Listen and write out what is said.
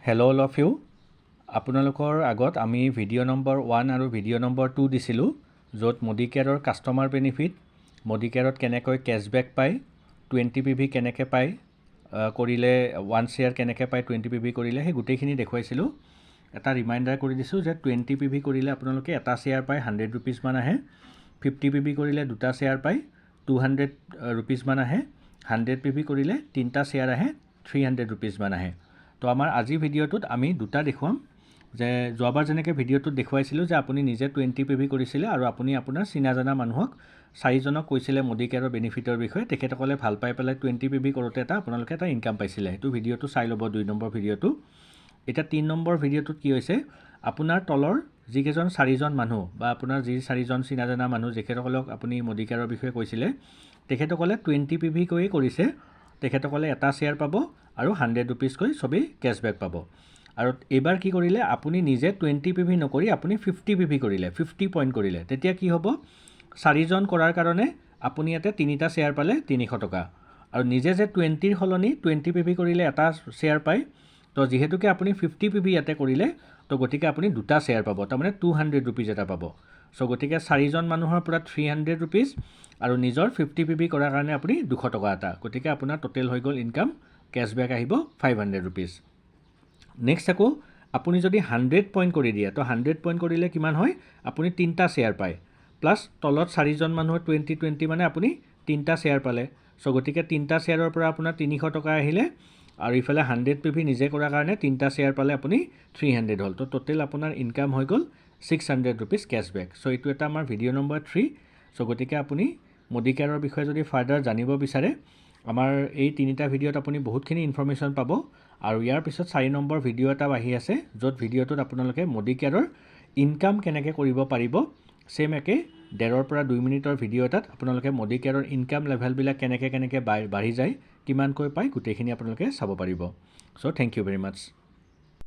Hello all of you. আপোনালোকৰ আগত আমি ভিডিঅ' নম্বৰ 1 আৰু ভিডিঅ' নম্বৰ 2 দিছিলোঁ য'ত মডিকেয়াৰৰ কাষ্টমাৰ বেনিফিট মডিকেয়াৰত কেনেকৈ কেছবেক পায় 20 PV কেনেকৈ পায় কৰিলে 1 শ্বেয়াৰ কেনেকৈ পায় 20 PV কৰিলে সেই গোটেইখিনি দেখুৱাইছিলোঁ এটা ৰিমাইণ্ডাৰ কৰি দিছোঁ যে 20 PV কৰিলে আপোনালোকে এটা শ্বেয়াৰ পায় 100 rupees মান আহে 50 PV কৰিলে দুটা শ্বেয়াৰ পায় 200 rupees মান আহে 100 PV কৰিলে তিনটা শ্বেয়াৰ আহে 300 rupees মান আহে তো আমাৰ আজি ভিডিঅ'টোত আমি দুটা দেখুৱাম যে যোৱাবাৰ যেনেকৈ ভিডিঅ'টোত দেখুৱাইছিলোঁ যে আপুনি নিজে 20 PV কৰিছিলে আৰু আপুনি আপোনাৰ চিনা জানা মানুহক চাৰিজনক কৈছিলে মডিকেয়াৰৰ বেনিফিটৰ বিষয়ে তেখেতসকলে ভাল পাই পেলাই 20 PV কৰোঁতে আপোনালোকে এটা ইনকাম পাইছিলে সেইটো ভিডিঅ'টো চাই ল'ব 2 নম্বৰ ভিডিঅ'টো এটা 3 নম্বৰ ভিডিঅ'টোত কি হৈছে আপোনাৰ তলৰ যিকেইজন চাৰিজন মানুহ বা আপোনাৰ যি চাৰিজন চিনা জানা মানুহ যেখেতসকলক আপুনি মডিকেয়াৰৰ বিষয়ে কৈছিলে তেখেতসকলে 20 PV কৈ কৰিছে তেখেতসকলে এটা শ্বেয়াৰ পাব আৰু 100 rupees কৈ সবেই কেছবেক পাব আৰু এবাৰ কি কৰিলে আপুনি নিজে 20 PV নকৰি আপুনি 50 PV কৰিলে 50 পইণ্ট কৰিলে তেতিয়া কি হ'ব চাৰিজন কৰাৰ কাৰণে আপুনি ইয়াতে তিনিটা শ্বেয়াৰ পালে 300 টকা আৰু নিজে যে 20 ৰ হলনি 20 PV কৰিলে এটা শ্বেয়াৰ পায় তো যেহেতুকে আপুনি 50 PV ইয়াতে কৰিলে তো গতিকে আপুনি দুটা শ্বেয়াৰ পাব তাৰমানে 200 rupees এটা পাব সো গতিকে চাৰিজন মানুহৰ পৰা 300 rupees আৰু নিজৰ 50 PV কৰাৰ কাৰণে আপুনি 200 টকা এটা গতিকে আপোনাৰ টোটেল হৈ গ'ল ইনকাম কেছবেক আহিব 500 rupees নেক্সট আকৌ আপুনি যদি 100 পইণ্ট কৰি দিয়ে তো 100 পইণ্ট কৰিলে কিমান হয় আপুনি তিনটা শ্বেয়াৰ পায় প্লাস তলত চাৰিজন মানুহৰ 20 মানে আপুনি তিনটা শ্বেয়াৰ পালে সো গতিকে তিনটা শ্বেয়াৰৰ পৰা আপোনাৰ 300 টকা আহিলে আৰু ইফালে 100 PV নিজে কৰাৰ কাৰণে তিনটা শ্বেয়াৰ পালে আপুনি 300 হ'ল তো টোটেল আপোনাৰ ইনকাম হৈ গ'ল 600 rupees কেছবেক সো এইটো এটা আমাৰ ভিডিঅ' নম্বৰ 3 সো গতিকে আপুনি মডিকেয়াৰৰ বিষয়ে যদি ফাৰ্দাৰ জানিব বিচাৰে আমাৰ এই তিনিটা ভিডিঅ'ত আপুনি বহুতখিনি ইনফৰমেশ্যন পাব আৰু ইয়াৰ পিছত 4 নম্বৰ ভিডিঅ' এটা আহি আছে য'ত ভিডিঅ'টোত আপোনালোকে মডিকেয়াৰৰ ইনকাম কেনেকৈ কৰিব পাৰিব সেম একে 1.5 পৰা 2 মিনিটৰ ভিডিঅ' এটাত আপোনালোকে মডিকেয়াৰৰ ইনকাম লেভেলবিলাক কেনেকৈ বাঢ়ি যায় কিমানকৈ পায় গোটেইখিনি আপোনালোকে চাব পাৰিব so thank you very much